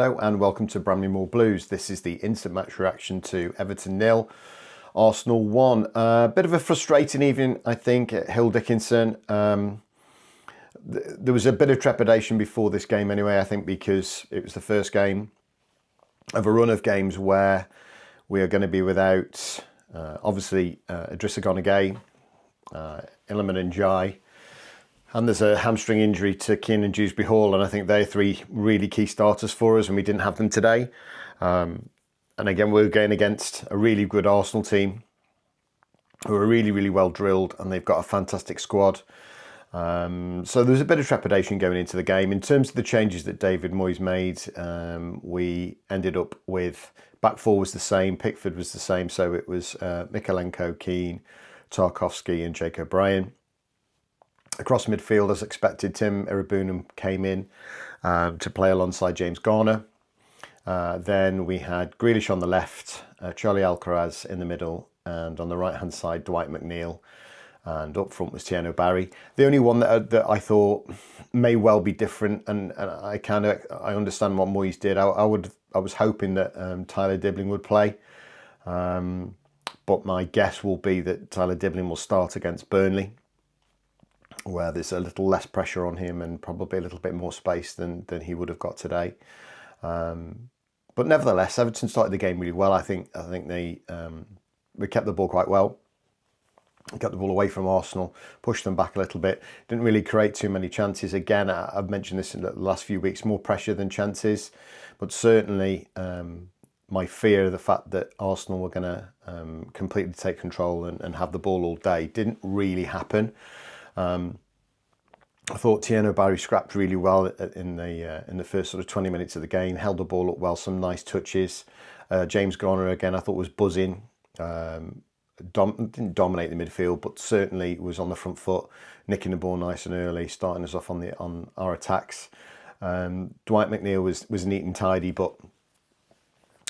Hello and welcome to Bramley Moor Blues. This is the instant match reaction to Everton 0, Arsenal 1. A bit of a frustrating evening, I think, at Hill Dickinson. There was a bit of trepidation before this game anyway, I think, because it was the first game of a run of games where we are going to be without, obviously, Idrissa Gana Gueye, Iliman Ndiaye, and there's a hamstring injury to Kiernan Dewsbury-Hall, and I think they're three really key starters for us, and we didn't have them today. And again, we're going against a really good Arsenal team who are really, really well drilled, and they've got a fantastic squad. So there's a bit of trepidation going into the game. In terms of the changes that David Moyes made, we ended up with back four was the same, Pickford was the same, so it was Mykolenko, Keane, Tarkowski and Jake O'Brien. Across midfield, as expected, Tim Irabunum came in to play alongside James Garner. Then we had Grealish on the left, Charlie Alcaraz in the middle, and on the right-hand side, Dwight McNeil. And up front was Tieno Barry. The only one that I thought may well be different, and I understand what Moyes did. I was hoping that Tyler Dibling would play, but my guess will be that Tyler Dibling will start against Burnley, where there's a little less pressure on him and probably a little bit more space than he would have got today. But nevertheless, Everton started the game really well. I think we kept the ball quite well. Got the ball away from Arsenal, pushed them back a little bit. Didn't really create too many chances. Again, I've mentioned this in the last few weeks, more pressure than chances. But certainly my fear of the fact that Arsenal were going to completely take control and have the ball all day didn't really happen. I thought Tieno Barry scrapped really well in the first sort of 20 minutes of the game, held the ball up well, some nice touches. James Garner, again, I thought was buzzing. Didn't dominate the midfield, but certainly was on the front foot, nicking the ball nice and early, starting us off on our attacks. Dwight McNeil was neat and tidy, but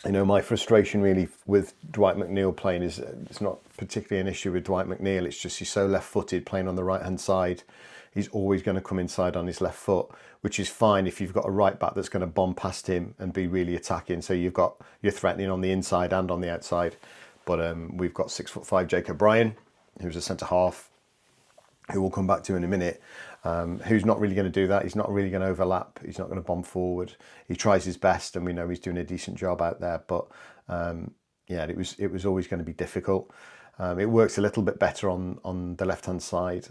you know, my frustration really with Dwight McNeil playing is it's not particularly an issue with Dwight McNeil. It's just he's so left-footed, playing on the right-hand side. He's always going to come inside on his left foot, which is fine if you've got a right back that's going to bomb past him and be really attacking. So you're threatening on the inside and on the outside. But we've got 6'5" Jake O'Brien, who's a centre half, who we'll come back to in a minute, who's not really going to do that. He's not really going to overlap. He's not going to bomb forward. He tries his best, and we know he's doing a decent job out there. But yeah, it was always going to be difficult. It works a little bit better on the left-hand side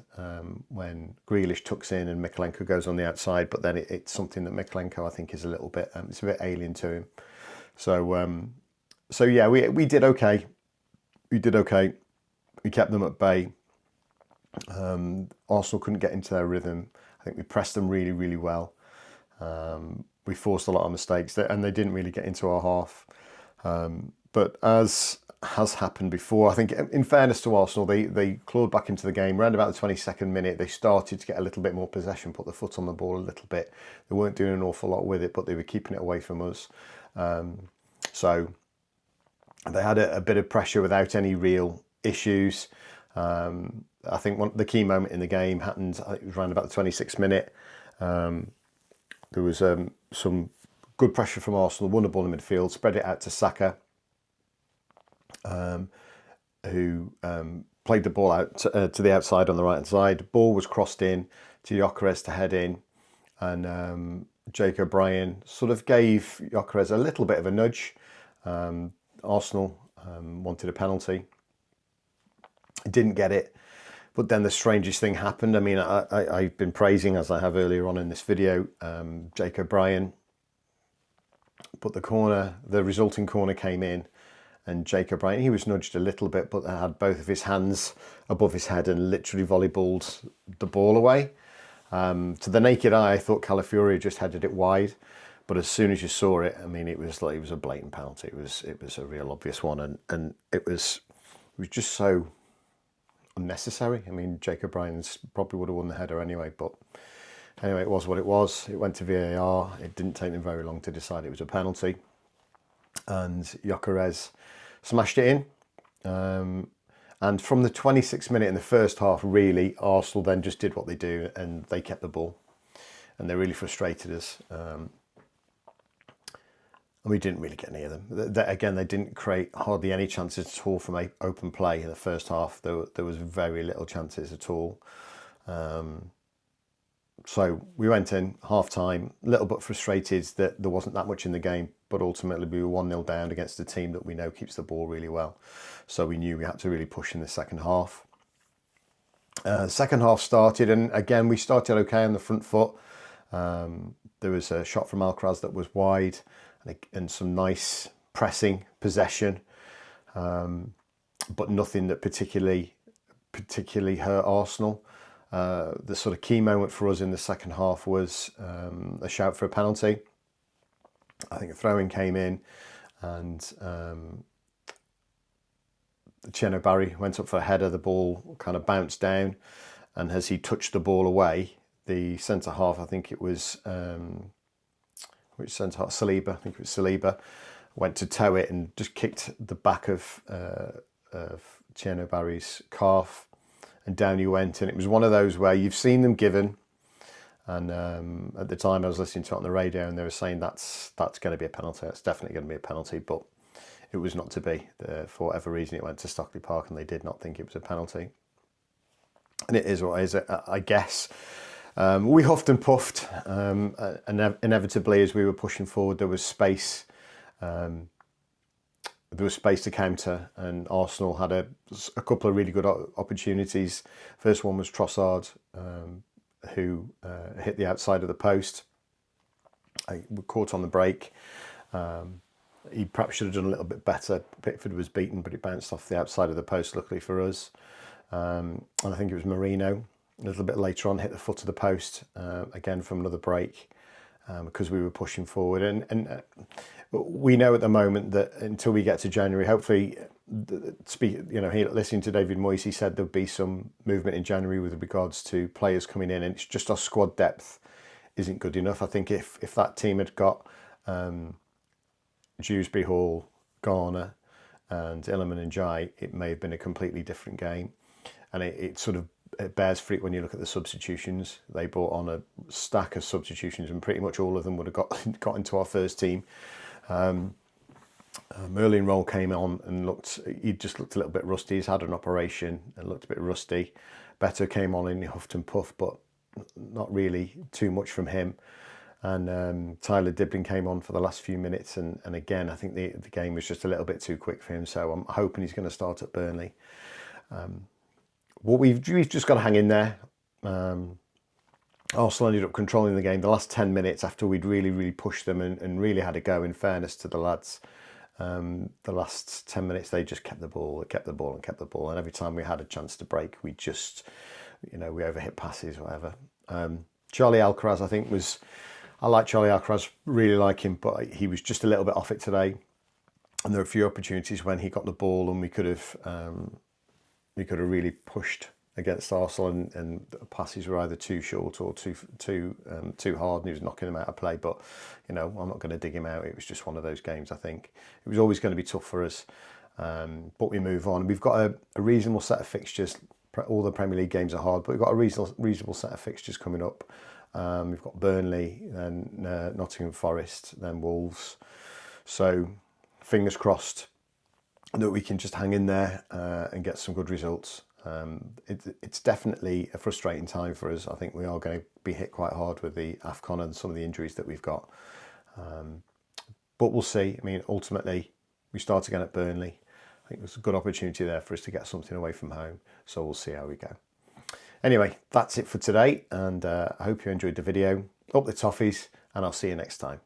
when Grealish tucks in and Mykolenko goes on the outside. But then it's something that Mykolenko, I think, is a little bit it's a bit alien to him. So yeah, we did okay. We did okay. We kept them at bay. Arsenal couldn't get into their rhythm. I think we pressed them really, really well. We forced a lot of mistakes, and they didn't really get into our half. But as has happened before, I think in fairness to Arsenal, they clawed back into the game. Around about the 22nd minute, they started to get a little bit more possession, put the foot on the ball a little bit. They weren't doing an awful lot with it, but they were keeping it away from us. So they had a bit of pressure without any real issues. I think the key moment in the game happened, I think it was around about the 26th minute. There was some good pressure from Arsenal, won the ball in midfield, spread it out to Saka, who played the ball out to the outside on the right-hand side. The ball was crossed in to Gyökeres to head in, and Jake O'Brien sort of gave Gyökeres a little bit of a nudge. Arsenal wanted a penalty. Didn't get it. But then the strangest thing happened. I mean, I've been praising, as I have earlier on in this video, Jake O'Brien. But the resulting corner came in, and Jake O'Brien, he was nudged a little bit, but had both of his hands above his head and literally volleyballed the ball away. To the naked eye, I thought Calafiori just headed it wide. But as soon as you saw it, I mean, it was a blatant penalty. It was a real obvious one, and it was just so unnecessary. I mean, Jake O'Brien's probably would have won the header anyway, but anyway, it was what it was. It went to VAR. It didn't take them very long to decide it was a penalty, and Gyökeres smashed it in. And from the 26th minute in the first half, really, Arsenal then just did what they do, and they kept the ball, and they really frustrated us. and we didn't really get near them. Again, they didn't create hardly any chances at all from open play in the first half. There was very little chances at all. So we went in half-time, a little bit frustrated that there wasn't that much in the game, but ultimately we were 1-0 down against a team that we know keeps the ball really well. So we knew we had to really push in the second half. Second half started, and again, we started okay on the front foot. There was a shot from Alcaraz that was wide, and some nice pressing possession, but nothing that particularly hurt Arsenal. The sort of key moment for us in the second half was a shout for a penalty. I think a throw-in came in, and Tieno Barry went up for a header. The ball kind of bounced down, and as he touched the ball away, the centre half, I think it was which centre half, Saliba, I think it was Saliba, went to toe it and just kicked the back of Tieno Barry's calf, and down he went. And it was one of those where you've seen them given, and at the time I was listening to it on the radio, and they were saying that's going to be a penalty. That's definitely going to be a penalty, but it was not to be. For whatever reason, it went to Stockley Park, and they did not think it was a penalty. And it is what it is, I guess. We huffed and puffed, and inevitably, as we were pushing forward, there was space. There was space to counter, and Arsenal had a couple of really good opportunities. First one was Trossard, who hit the outside of the post. Caught on the break. He perhaps should have done a little bit better. Pickford was beaten, but it bounced off the outside of the post, luckily for us. And I think it was Marino, a little bit later on, hit the foot of the post, again from another break, because we were pushing forward. And we know at the moment that until we get to January, hopefully, listening to David Moyes, he said there'll be some movement in January with regards to players coming in, and it's just our squad depth isn't good enough. I think if that team had got Dewsbury, Hall, Garner and Illiman and Jai, it may have been a completely different game. And it bears fruit when you look at the substitutions. They brought on a stack of substitutions, and pretty much all of them would have got into our first team. Merlin Roll came on and he just looked a little bit rusty. He's had an operation and looked a bit rusty. Better came on and he huffed and puffed, but not really too much from him. And Tyler Dibden came on for the last few minutes, and again, I think the game was just a little bit too quick for him, so I'm hoping he's going to start at Burnley. What we've just got to hang in there. Arsenal ended up controlling the game the last 10 minutes after we'd really pushed them and really had a go, in fairness to the lads. The last 10 minutes, they just kept the ball, and every time we had a chance to break, we just, we overhit passes, whatever. Charlie Alcaraz, I think, I like Charlie Alcaraz, really like him, but he was just a little bit off it today. And there were a few opportunities when he got the ball, and we could have really pushed against Arsenal, and the passes were either too short or too hard, and he was knocking them out of play. But I'm not going to dig him out. It was just one of those games. I think it was always going to be tough for us, but we move on. We've got a reasonable set of fixtures. All the Premier League games are hard, but we've got a reasonable set of fixtures coming up. We've got Burnley, then Nottingham Forest, then Wolves. So fingers crossed that we can just hang in there and get some good results. It's definitely a frustrating time for us. I think we are going to be hit quite hard with the AFCON and some of the injuries that we've got. But we'll see. I mean, ultimately, we start again at Burnley. I think there's a good opportunity there for us to get something away from home. So we'll see how we go. Anyway, that's it for today, and I hope you enjoyed the video. Up the toffees, and I'll see you next time.